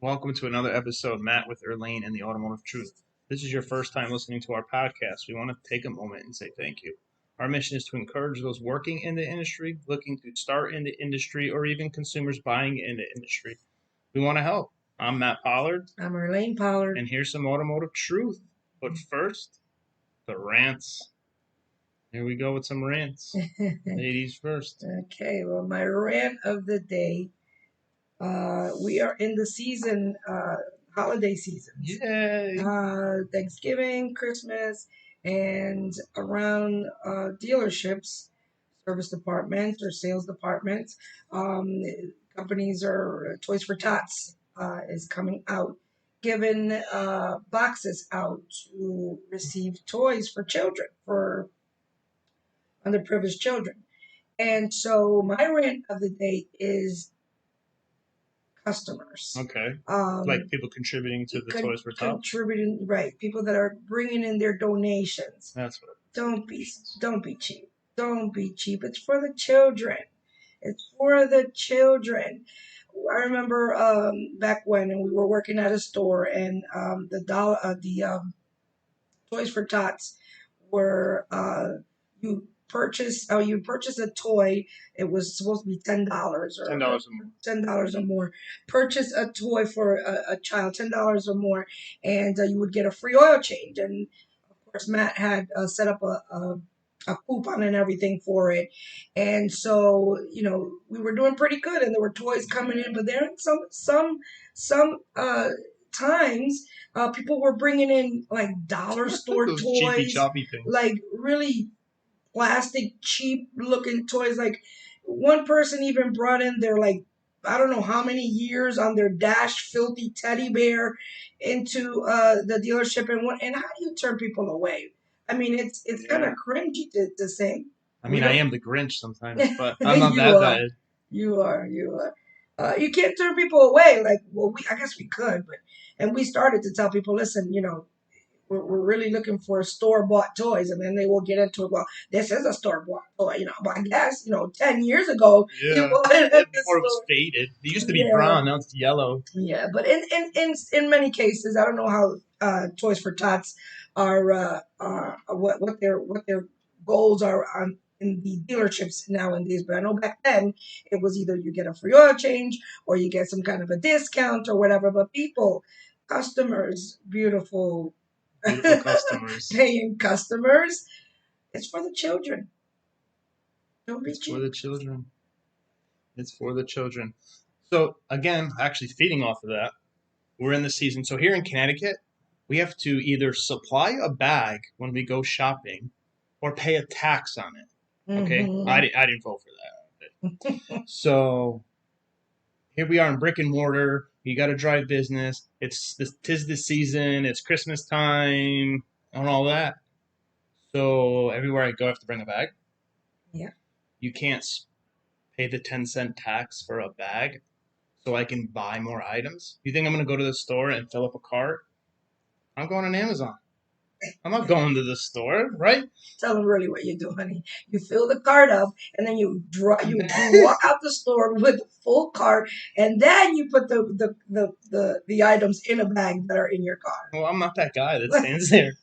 Welcome to another episode, Matt with Erlane and the Automotive Truth. If this is your first time listening to our podcast, we want to take a moment and say thank you. Our mission is to encourage those working in the industry, looking to start in the industry, or even consumers buying in the industry. We want to help. I'm Matt Pollard, I'm Erlane Pollard. and here's some automotive truth. But first, the rants. Here we go with some rants. Ladies first. Okay, well, my rant of the day. We are in the season, holiday season. Yay! Thanksgiving, Christmas, and around dealerships, service departments, or sales departments. Companies are Toys for Tots is coming out, giving boxes out to receive toys for children, for underprivileged children. And so my rant of the day is customers. Okay. Like people contributing to the Toys for Tots? Contributing, right. People that are bringing in their donations. That's what. Don't be cheap. Don't be cheap. It's for the children. It's for the children. I remember back when we were working at a store, and the Toys for Tots were you you purchase a toy. It was supposed to be $10 or $10 or more. $10 or more. Purchase a toy for a child, $10 or more, and you would get a free oil change. And of course, Matt had set up a coupon and everything for it. And so, we were doing pretty good, and there were toys coming in. But there some times, people were bringing in like dollar store Those toys, cheapy choppy things. like really plastic, cheap looking toys. Like one person even brought in their, like, I don't know how many years on their dash filthy teddy bear into the dealership. And how do you turn people away? I mean, it's kind of cringy to say. I mean, I am the Grinch sometimes, but I'm not that bad. You are. You can't turn people away. Like, well, I guess we could, and we started to tell people, listen, we're really looking for store-bought toys, and then they will get into it. Well, this is a store-bought toy, but I guess 10 years ago, before it was faded. It used to be brown, now it's yellow. Yeah, but in many cases, I don't know how Toys for Tots are what their goals are on in the dealerships nowadays. But I know back then it was either you get a free oil change or you get some kind of a discount or whatever. But customers, beautiful customers, paying customers, it's for the children. Don't be cheap. For the children. It's for the children. So again, actually feeding off of that, we're in the season. So here in Connecticut, we have to either supply a bag when we go shopping or pay a tax on it. Okay, Mm-hmm. I didn't vote for that. So here we are in brick and mortar. You got to drive business. Tis the season. It's Christmas time and all that. So everywhere I go, I have to bring a bag. Yeah. You can't pay the 10-cent tax for a bag so I can buy more items. You think I'm going to go to the store and fill up a cart? I'm going on Amazon. I'm not going to the store, right? Tell them really what you do, honey. You fill the cart up, and then you walk out the store with a full cart, and then you put the items in a bag that are in your car. Well, I'm not that guy that stands there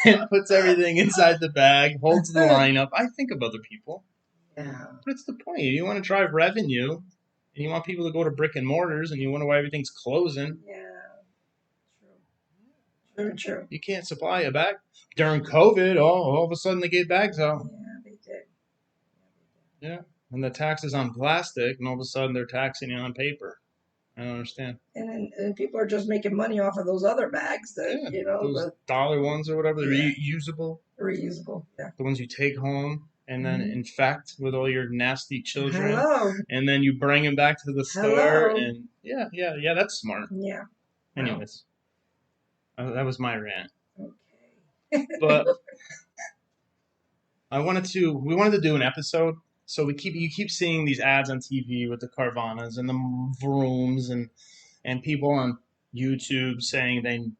and puts everything inside the bag, holds the line up. I think of other people. Yeah. But it's the point. You want to drive revenue, and you want people to go to brick and mortars, and you wonder why everything's closing. Yeah. True. You can't supply a bag. During COVID, all of a sudden they gave bags out. Yeah, they did. Yeah. And the tax is on plastic, and all of a sudden they're taxing you on paper. I don't understand. And people are just making money off of those other bags that, those dollar ones or whatever, they're reusable. Reusable, yeah. The ones you take home and then infect with all your nasty children. Hello. And then you bring them back to the store. And yeah, that's smart. Yeah. Anyways, that was my rant. Okay. But we wanted to do an episode. So you keep seeing these ads on TV with the Carvanas and the Vrooms and people on YouTube saying they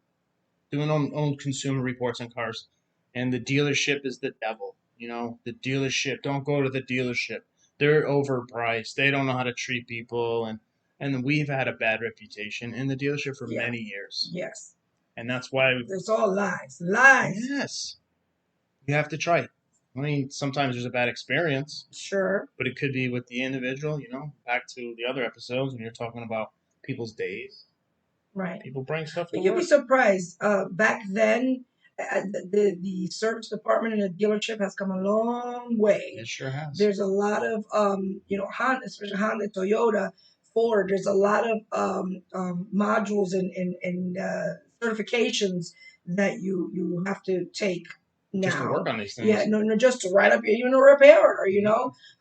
doing own consumer reports on cars, and the dealership is the devil. The dealership. Don't go to the dealership. They're overpriced. They don't know how to treat people, and And we've had a bad reputation in the dealership for Yeah. many years. Yes. And that's why, It's all lies. Lies. yes, you have to try it. I mean, sometimes there's a bad experience, Sure. but it could be with the individual, back to the other episodes when you're talking about people's days. Right. People bring stuff to But you'll be work. surprised. Back then, the service department in a dealership has come a long way. It sure has. There's a lot of Honda, especially Honda, Toyota, Ford. There's a lot of modules and certifications that you have to take now. Just to work on these things. Yeah, no, just to write up, even a repairer.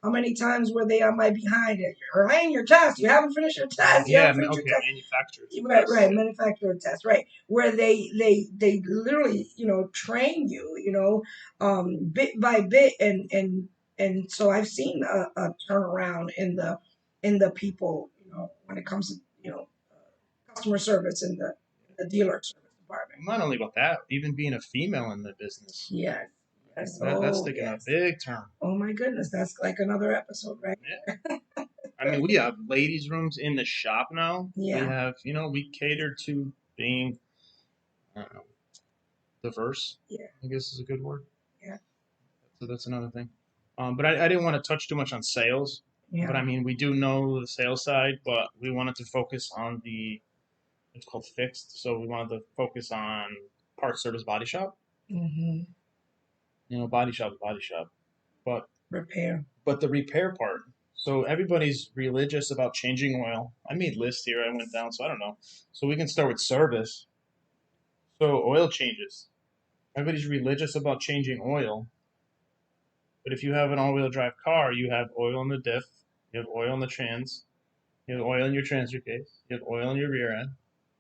How many times were they on my behind it? Elaine, your test. You haven't finished your test. You Yeah, haven't finished your test. manufacturers. Right, manufacturer test, right, where they literally train you, bit by bit, and so I've seen a turnaround in the people, when it comes to customer service in the dealer service department. Not only about that, even being a female in the business. Yes. Yes. That's taking a big turn. Oh my goodness, that's like another episode, right? Yeah. I mean, we have ladies' rooms in the shop now. Yeah. We have, we cater to being, I don't know, diverse. Yeah. I guess is a good word. Yeah. So that's another thing. But I didn't want to touch too much on sales. Yeah. But I mean, we do know the sales side, but we wanted to focus on it's called fixed. So we wanted to focus on parts, service, body shop. Mm-hmm. Body shop is body shop. But repair. But the repair part. So everybody's religious about changing oil. I made lists here. I went down, so I don't know. So we can start with service. So oil changes. Everybody's religious about changing oil. But if you have an all-wheel drive car, you have oil in the diff, you have oil in the trans, you have oil in your transfer case, you have oil in your rear end.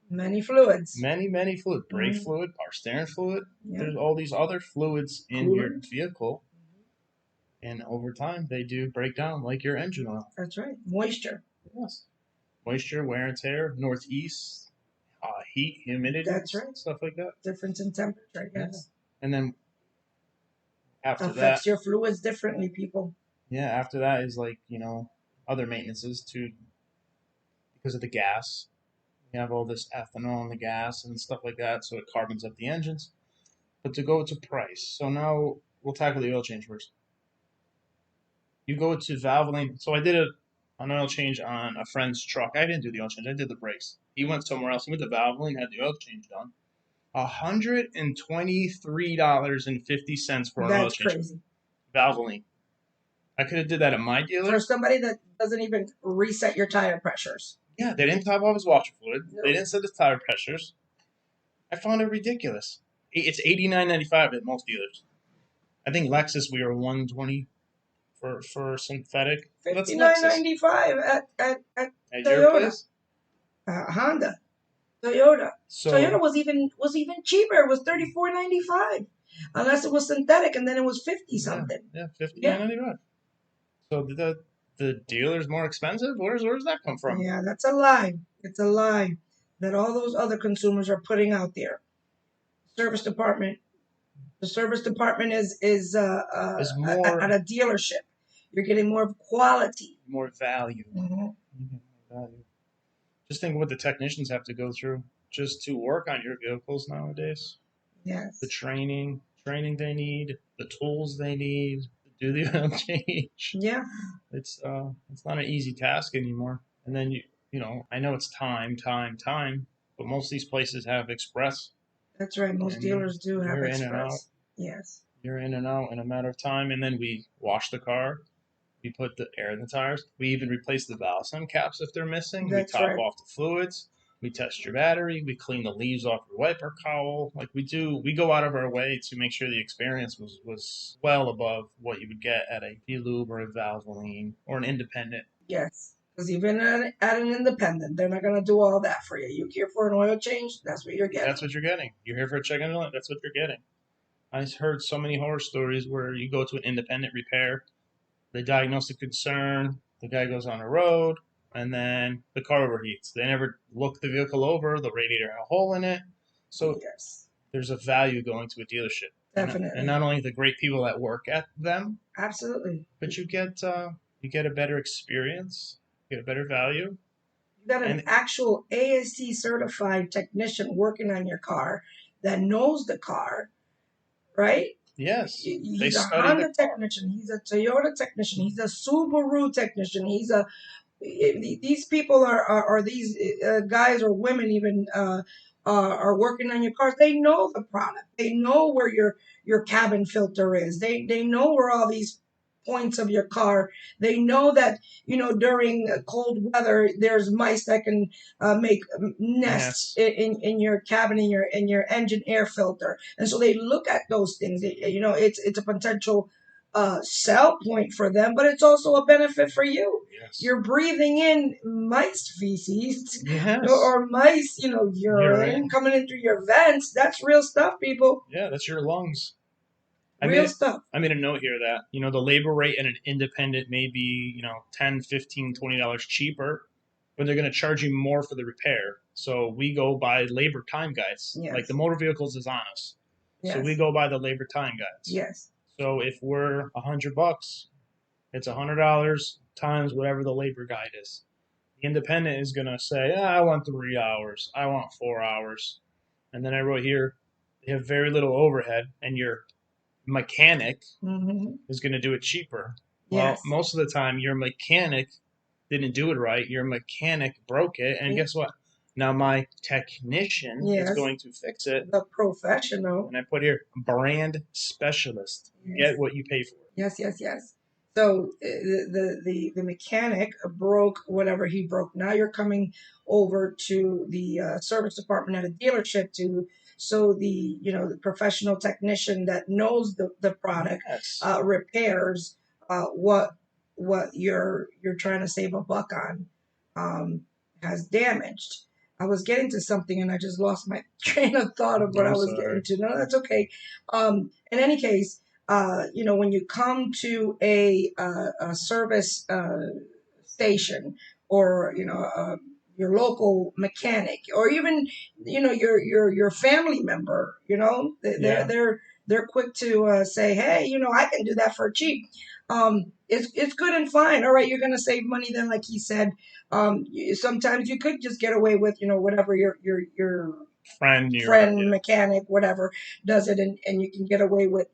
Many fluids. Many fluids. Brake fluid, power steering fluid. Yeah. There's all these other fluids in your vehicle. And over time, they do break down like your engine oil. That's right. Moisture. Yes. Moisture, wear and tear, northeast, heat, humidity. That's right. Stuff like that. Difference in temperature, yes. Yeah. And then after that. Affects your fluids differently, people. Yeah, after that is like, other maintenances because of the gas. You have all this ethanol in the gas and stuff like that, so it carbons up the engines. But to go to price. So now we'll tackle the oil change first. You go to Valvoline. So I did an oil change on a friend's truck. I didn't do the oil change. I did the brakes. He went somewhere else. He went to Valvoline, had the oil change done. $123.50 for an oil change. That's crazy. Valvoline. I could have did that at my dealer. For somebody that doesn't even reset your tire pressures. Yeah, they didn't top off his washer fluid. No. They didn't set his tire pressures. I found it ridiculous. It's $89.95 at most dealers. I think Lexus we were $120 for synthetic. $59.95 at Toyota. Your place? Honda, Toyota. So Toyota was even cheaper. It was $34.95, unless it was synthetic, and then it was $50 something. Yeah, $59.95. So the dealer's more expensive? Where does that come from? Yeah, that's a lie. It's a lie that all those other consumers are putting out there. Service department. The service department is more at a dealership. You're getting more quality. More value. Mm-hmm. Just think what the technicians have to go through just to work on your vehicles nowadays. Yes. The training they need, the tools they need to do the oil change. Yeah. It's not an easy task anymore. And then I know it's time, but most of these places have express. That's right. Most dealers do have express. In and out. Yes. You're in and out in a matter of time, and then we wash the car. We put the air in the tires. We even replace the valve stem caps if they're missing. That's we top right. off the fluids. We test your battery. We clean the leaves off your wiper cowl. Like we go out of our way to make sure the experience was well above what you would get at a P-Lube or a Valvoline or an independent. Yes. Because even at an independent, they're not going to do all that for you. You here for an oil change? That's what you're getting. That's what you're getting. You're here for a check engine light? That's what you're getting. I heard so many horror stories where you go to an independent repair, they diagnose a concern, the guy goes on the road, and then the car overheats. They never look the vehicle over, the radiator had a hole in it. So yes. There's a value going to a dealership. Definitely. And not only the great people that work at them. Absolutely. But you get a better experience, you get a better value. You got an And actual ASE certified technician working on your car that knows the car, right? yes, they He's a study the Honda car. technician. He's a Toyota technician. He's a Subaru technician. These people are these guys or women even are working on your cars. They know the product. They know where your cabin filter is. They know where all these points of your car. They know that during cold weather there's mice that can make nests Yes. in your cabin in your engine air filter, and so they look at those things. It's a potential sell point for them, but it's also a benefit for you. Yes. You're breathing in mice feces Yes. or mice, urine Urine. coming in through your vents. That's real stuff, people. Yeah, that's your lungs. Real stuff. I made a note here that, the labor rate at an independent may be, 10, 15, $20 cheaper, but they're going to charge you more for the repair. So we go by labor time guides. Like the Yes. motor vehicles is on us. So we Yes. go by the labor time guides. Yes. So if we're $100, it's $100 times whatever the labor guide is. The independent is going to say, I want 3 hours. I want 4 hours. And then I wrote here, they have very little overhead, and your mechanic Mm-hmm. is going to do it cheaper. Yes. Well, most of the time, your mechanic didn't do it right. Your mechanic broke it, and guess what? Now my technician is Yes. going to fix it. The professional. And I put here, brand specialist. Yes. Get what you pay for. Yes. Yes. Yes. So the mechanic broke whatever he broke. Now you're coming over to the service department at a dealership so the professional technician that knows the product Yes. repairs what you're trying to save a buck on has damaged. I was getting to something and I just lost my train of thought of what I I'm was sorry. getting to. No, that's okay. In any case, when you come to a service station or your local mechanic or even your family member, Yeah. they're quick to say, hey, I can do that for cheap. It's good and fine. All right, you're gonna save money then, like he said. Sometimes you could just get away with whatever your Friend, friend mechanic whatever does it, and you can get away with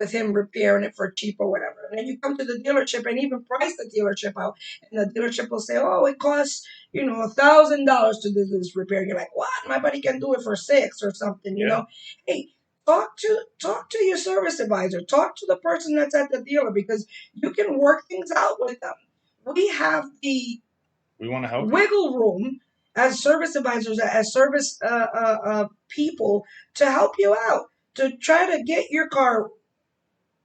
him repairing it for cheap or whatever. And then you come to the dealership and even price the dealership out, and the dealership will say, "Oh, it costs $1,000 to do this repair." You're like, "What? My buddy can do it for $6 or something." Yeah. Hey, talk to your service advisor. Talk to the person that's at the dealer because you can work things out with them. We have the We want to help you. wiggle room as service advisors, as service people to help you out, to try to get your car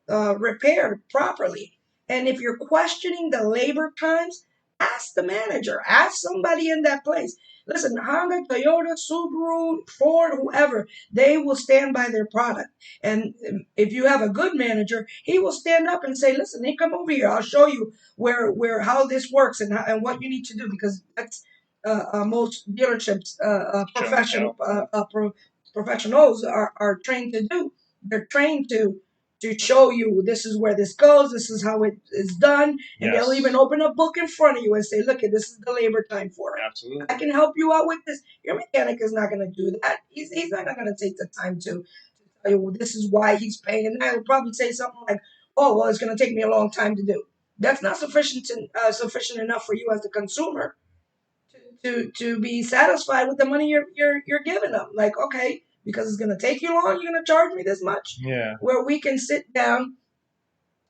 repaired properly. And if you're questioning the labor times, ask the manager, ask somebody in that place. Listen, Honda, Toyota, Subaru, Ford, whoever, they will stand by their product. And if you have a good manager, he will stand up and say, listen, hey, come over here. I'll show you how this works and what you need to do, because that's most dealerships, professionals are trained to do. They're trained to show you this is where this goes, this is how it is done, and they'll even open a book in front of you and say, look, this is the labor time for it. Absolutely. I can help you out with this. Your mechanic is not going to do that. He's not going to take the time to tell you, well, this is why he's paying. And I will probably say something like, oh, well, it's going to take me a long time to do. That's not sufficient enough for you as the consumer to be satisfied with the money you're giving them. Like, okay, because it's going to take you long, you're going to charge me this much? Yeah. Where we can sit down,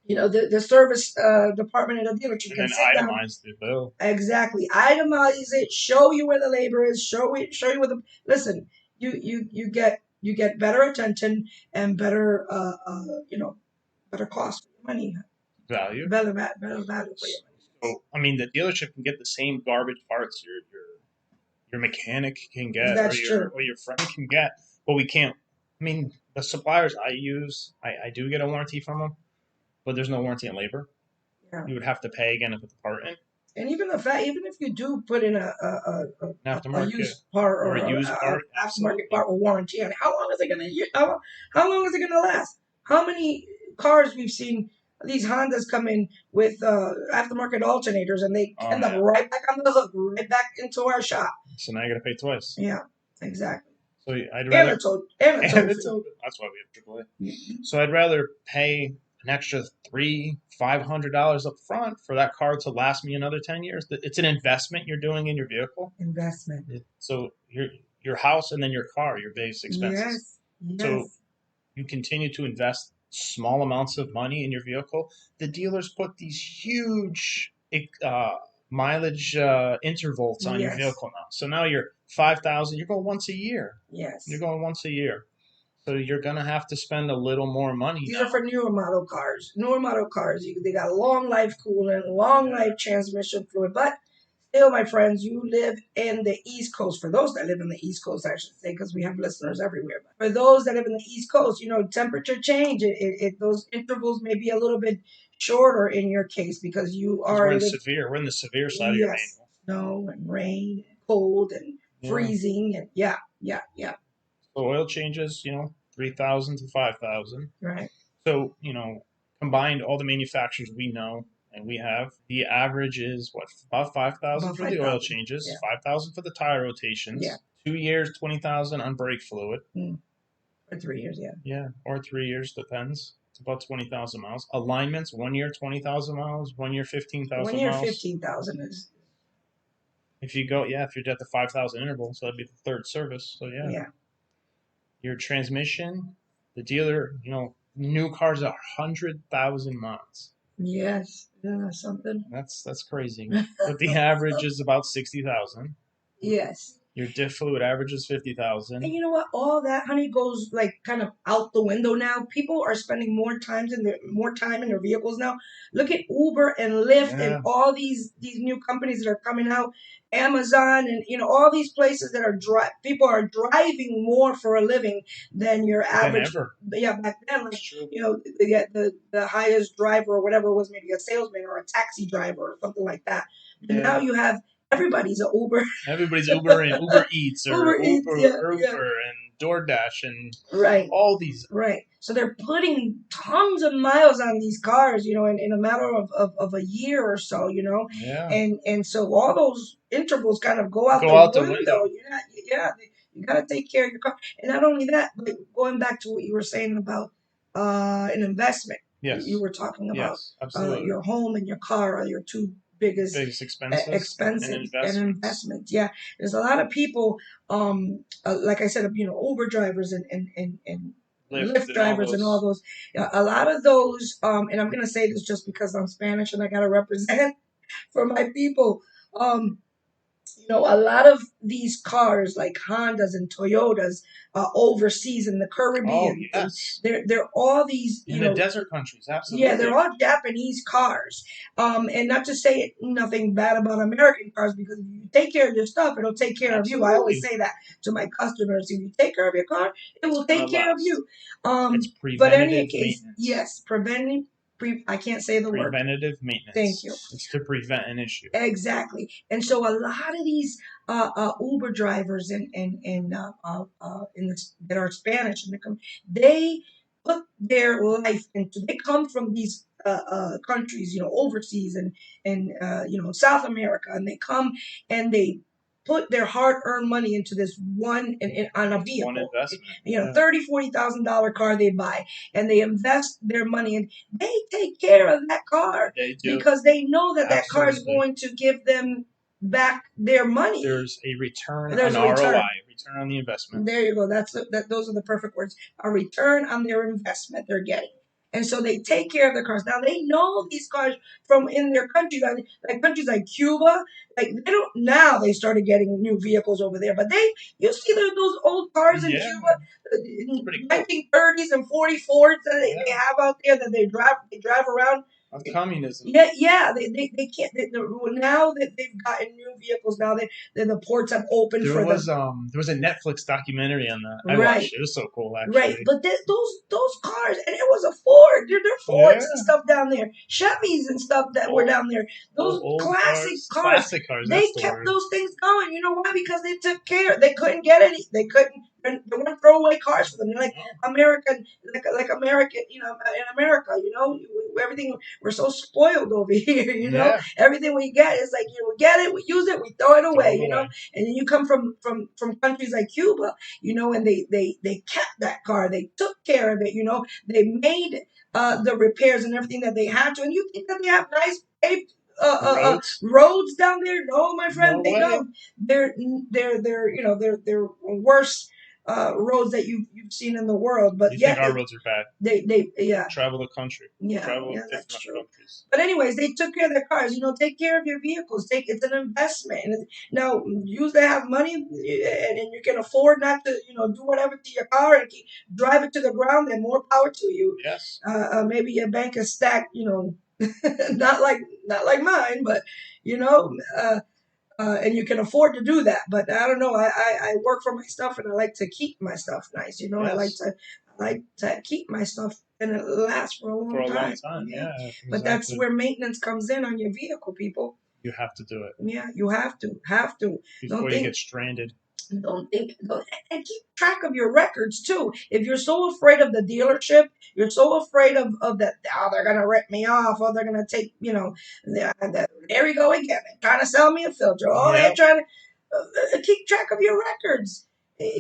the service department at a dealership And can then sit down. itemize the bill. Exactly. Itemize it, show you where the labor is, show you where the, listen, you get better attention and better, better cost for your money. Value. Better value for your money. So, the dealership can get the same garbage parts your mechanic can get, That's true. or your friend can get, but we can't. The suppliers I use, I do get a warranty from them, but there's no warranty on labor. Yeah. You would have to pay again to put the part in. And even if you do put in a used part or a used part, aftermarket part with warranty on it, how long is it gonna last? How many cars we've seen these Hondas come in with aftermarket alternators, and they Oh, end up man. right back on the hook, right back into our shop. So now you got to pay twice. Yeah, exactly. So I'd And rather. a tow, and a And tow it's fee. open. That's why we have AAA. Mhm. So I'd rather pay an extra $300-$500 up front for that car to last me another 10 years. It's an investment you're doing in your vehicle. Investment. So your house and then your car, your base expenses. Yes. So Yes. you continue to invest small amounts of money in your vehicle. The dealers put these huge mileage intervals on your Yes. vehicle now. So now you're 5,000. You're going once a year. Yes. You're going once a year. So you're gonna have to spend a little more money These now. are for newer model cars. Newer model cars, they got long life coolant, long Yeah. life transmission fluid. But still, my friends, you live in the East Coast. For those that live in the East Coast, I should say, because we have listeners everywhere. But for those that live in the East Coast, temperature change. Those intervals may be a little bit shorter in your case because you are We're in the severe side of your yes, manual. snow and rain, and cold and Yeah. freezing, and yeah. So oil changes, 3,000 to 5,000. Right. So combined all the manufacturers we know and we have, the average is what, about 5,000 About for the oil 5,000. changes, Yeah. 5,000 for the tire rotations, Yeah. 2 years, 20,000 on brake fluid. For 3 years, yeah. Yeah, or 3 years, depends. It's about 20,000 miles. Alignments, 1 year, 20,000 miles, 1 year, 15,000 1 year, miles. 15,000 is If you're at the 5,000 interval, so that'd be the third service. So yeah. Your transmission, the dealer, new cars are 100,000 miles. Yes, isn't that something? That's crazy. But the average is about 60,000. Yes. Your diff fluid average is 50,000. And you know what? All that, honey, goes like kind of out the window now. People are spending more time in their vehicles now. Look at Uber and Lyft Yeah. and all these new companies that are coming out, Amazon and all these places that are people are driving more for a living than your average. Than ever. Yeah, back then, like That's true. they get the highest driver or whatever was maybe a salesman or a taxi driver or something like that. And now you have everybody's an Uber. Everybody's Uber and Uber Eats or Uber and DoorDash and right. all these. Right. So they're putting tons of miles on these cars, in a matter of a year or so, Yeah. And so all those intervals kind of go out the window. Yeah. You got to take care of your car. And not only that, but going back to what you were saying about an investment. Yes. You were talking about yes, absolutely. Your home and your car are your two biggest expenses and investments. Yeah, there's a lot of people, like I said, Uber drivers and Lyft drivers and all those. A lot of those, and I'm gonna say this just because I'm Spanish and I gotta represent for my people. A lot of these cars, like Hondas and Toyotas, overseas in the Caribbean. Oh, yes. They're all these, in the desert countries, absolutely. Yeah, they're all Japanese cars. And not to say nothing bad about American cars, because if you take care of your stuff, it'll take care of you. I always say that to my customers. If you take care of your car, it will take care of you. It's but in any case, maintenance. Yes, I can't say the word. Preventative maintenance. Thank you. It's to prevent an issue. Exactly. And so a lot of these Uber drivers that are Spanish, they put their life into. They come from these countries, overseas and South America, and they come and they put their hard-earned money into this on a vehicle. One investment. $30,000-$40,000 car they buy, and they invest their money, and they take care of that car. They do. Because they know that car is going to give them back their money. There's a return on ROI, return on the investment. There you go. Those are the perfect words. A return on their investment they're getting. And so they take care of their cars. Now they know these cars from in their countries, like countries like Cuba. Like they started getting new vehicles over there. But you see those old cars in Cuba, in 1930s and 40 Fords that they have out there that they drive around. Of communism. Yeah. They can't. Now that they've gotten new vehicles, now that the ports have opened for them. There was a Netflix documentary on that. I watched it. It was so cool, actually. Right, but those cars, and it was a Ford. They're Fords and stuff down there, Chevys and stuff that were down there. Those classic cars. Classic cars. They kept those things going. You know why? Because they took care. They couldn't get any. They They want to throw away cars for them. They're like No. American, like American, in America, everything, we're so spoiled over here. Yeah. Everything we get is like, we get it, we use it, we throw it Throw away, it away. and then you come from countries like Cuba, and they kept that car, they took care of it, they made the repairs and everything that they had to, and you think that they have nice paved Roads? roads down there? No, my friend, No they way. don't. They're worse roads that you've seen in the world, but You think yet our roads are bad? they yeah. Travel the country. Travel That's different true. countries. But anyways, they took care of their cars. Take care of your vehicles. It's an investment. Now, you that have money and you can afford not to, do whatever to your car and drive it to the ground. Then more power to you. Yes. Maybe your bank is stacked. Not like mine, but you know. And you can afford to do that. But I don't know. I work for my stuff, and I like to keep my stuff nice. Yes. I like to keep my stuff, and it lasts for a For long a long time. time. Yeah. But that's Exactly. where maintenance comes in on your vehicle, people. You have to do it Yeah, you have to. before you get stranded. And keep track of your records too. If you're so afraid of the dealership, you're so afraid of that, oh, they're gonna rip me off, or they're gonna take, there we go again, they're trying to sell me a filter. Oh, they're Yep. trying to keep track of your records.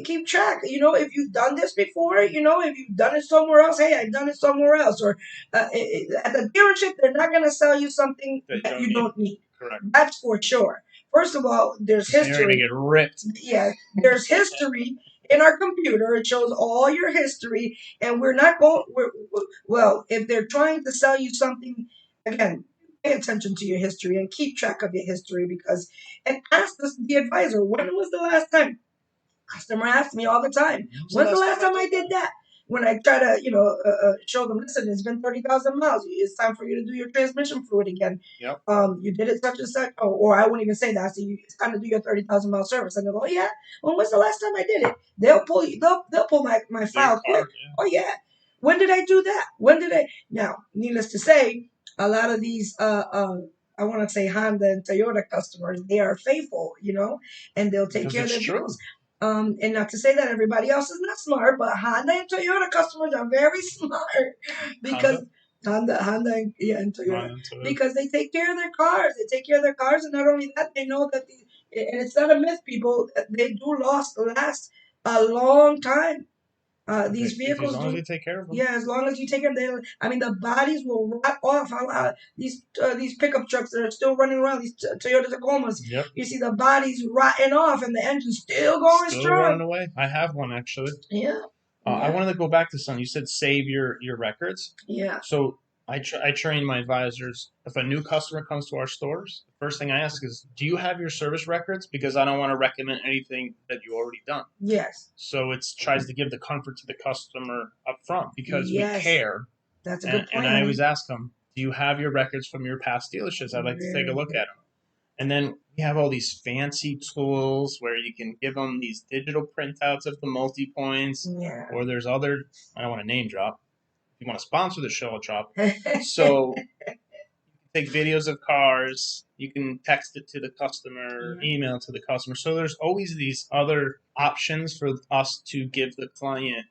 Keep track. If you've done this before, if you've done it somewhere else, hey, I've done it somewhere else. Or at the dealership, they're not gonna sell you something that you don't need. Correct. That's for sure. First of all, there's You're gonna history. get ripped. Yeah, there's history in our computer. It shows all your history, and we're not going. Well, if they're trying to sell you something, again, pay attention to your history and keep track of your history, and ask the advisor, when was the last time? Customer asks me all the time, when's the last time I did that? When I try to, show them, listen, it's been 30,000 miles. It's time for you to do your transmission fluid again. Yep. You did it such and such. Oh, or I wouldn't even say that. I say, it's time to do your 30,000 mile service. And they'll go, oh, yeah. When was the last time I did it? They'll pull you. They'll pull my file quick. Yeah. Oh, yeah. When did I do that? When did I? Now, needless to say, a lot of these, I want to say Honda and Toyota customers, they are faithful, and they'll take care of their vehicles. And not to say that everybody else is not smart, but Honda and Toyota customers are very smart because Honda and Toyota, because they take care of their cars. They take care of their cars, and not only that, they know that and it's not a myth, people. They do last a long time. These vehicles, as long as you take care of them. Yeah, as long as you take care of them. I mean, the bodies will rot off. These pickup trucks that are still running around, these Toyota Tacomas. Yep. You see the bodies rotting off, and the engine's still going still strong. Running away. I have one actually. Yeah. I wanted to go back to something. You said save your records. Yeah. So I train my advisors. If a new customer comes to our stores, the first thing I ask is, do you have your service records? Because I don't want to recommend anything that you already done. Yes. So it tries to give the comfort to the customer up front because we Yes. care. That's a good point. And I always ask them, do you have your records from your past dealerships? I'd like to take a look at them. And then we have all these fancy tools where you can give them these digital printouts of the multi-points. Yeah. Or there's other, I don't want to name drop. If you want to sponsor the show, I'll drop. So you can take videos of cars. You can text it to the customer, email it to the customer. So there's always these other options for us to give the client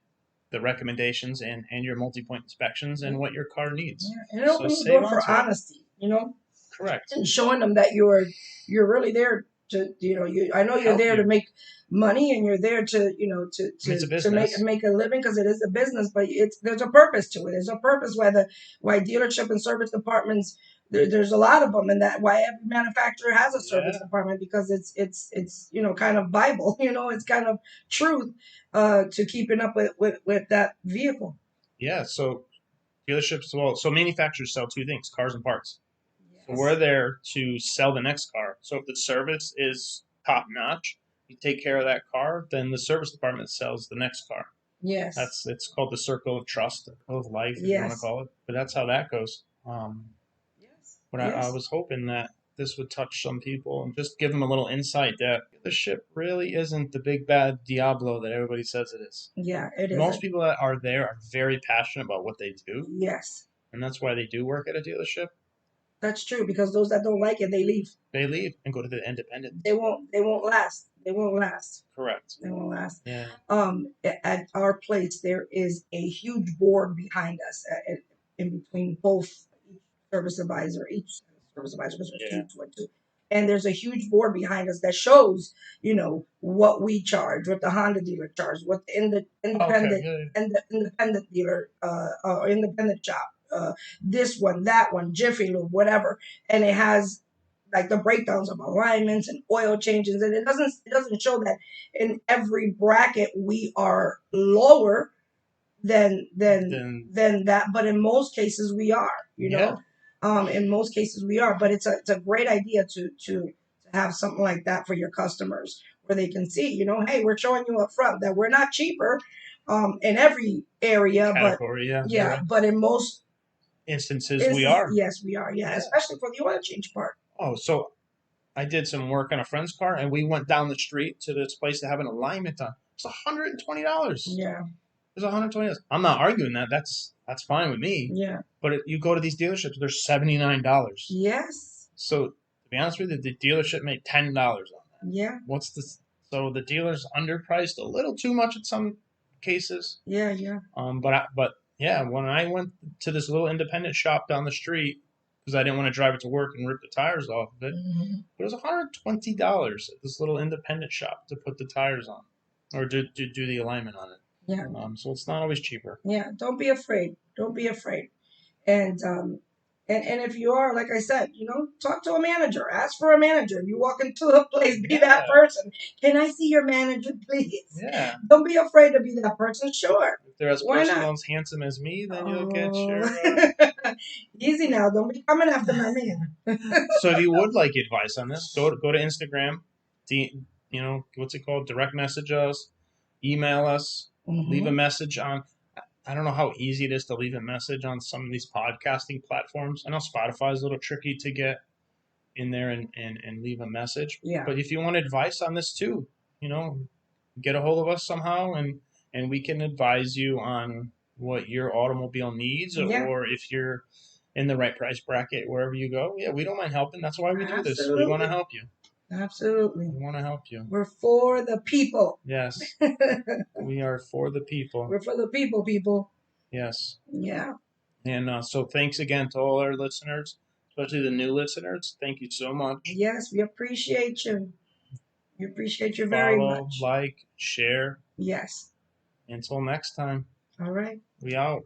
the recommendations and your multi-point inspections and what your car needs. Yeah. And opening the door for honesty, Correct. And showing them that you're really there to, I know you're there to make money, and you're there to, to make a living, because it is a business, but there's a purpose to it. There's a purpose why dealership and service departments, there's a lot of them, and that why every manufacturer has a service department, because it's kind of Bible, it's kind of truth to keeping up with that vehicle. Yeah. So dealerships, so manufacturers sell two things: cars and parts. So we're there to sell the next car. So if the service is top notch, you take care of that car, then the service department sells the next car. Yes. It's called the circle of trust, of life, if you want to call it. But that's how that goes. But I was hoping that this would touch some people and just give them a little insight that the ship really isn't the big bad Diablo that everybody says it is. Yeah, it is. Most people that are there are very passionate about what they do. Yes. And that's why they do work at a dealership. That's true, because those that don't like it, they leave. They leave and go to the independent. They won't last. They won't last. Correct. They won't last. Yeah. At our place, there is a huge board behind us, in between both each service advisor, because there's Yeah. two. And there's a huge board behind us that shows, what we charge, what the Honda dealer charges, what the independent Okay. and the independent dealer, independent shop, this one, that one, Jiffy Lube, whatever, and it has like the breakdowns of alignments and oil changes, and it doesn't show that in every bracket we are lower than Then that, but in most cases we are, yeah. in most cases we are, but it's a great idea to have something like that for your customers where they can see, hey, we're showing you up front that we're not cheaper in every area, Category. Yeah. but You're right. but in most Instances we are. yes, we are, yeah, Yeah. especially for the oil change part. Oh, so I did some work on a friend's car, and we went down the street to this place to have an alignment done. It's $120. Yeah, It's $120. I'm not arguing that. That's fine with me. yeah, But you go to these dealerships, they're $79. yes, So to be honest with you, the dealership made $10 on that. yeah, What's this? So the dealer's underpriced a little too much in some cases. yeah. But yeah, when I went to this little independent shop down the street because I didn't want to drive it to work and rip the tires off of it, Mm-hmm. but it was $120 at this little independent shop to put the tires on or to do the alignment on it. Yeah. So it's not always cheaper. Yeah, don't be afraid. Don't be afraid. And if you are, like I said, talk to a manager. Ask for a manager. If you walk into a place, be that Yeah. person. Can I see your manager, please? Yeah. Don't be afraid to be that person. Sure. If they're as Why personal not? and as handsome as me, then you'll get Oh. your. Easy now. Don't be coming after my man. So if you would like advice on this, go to Instagram. What's it called? Direct message us, email us, leave a message on. I don't know how easy it is to leave a message on some of these podcasting platforms. I know Spotify is a little tricky to get in there and leave a message. Yeah. But if you want advice on this too, get a hold of us somehow and we can advise you on what your automobile needs Yeah. or if you're in the right price bracket wherever you go. Yeah, we don't mind helping. That's why we do this. We Absolutely. want to help you. Absolutely. We want to help you. We're for the people. Yes. We are for the people. We're for the people. Yes. Yeah. And so thanks again to all our listeners, especially the new listeners. Thank you so much. Yes, we appreciate you. We appreciate you very Follow, much. like, share. Yes. Until next time, All right. we out.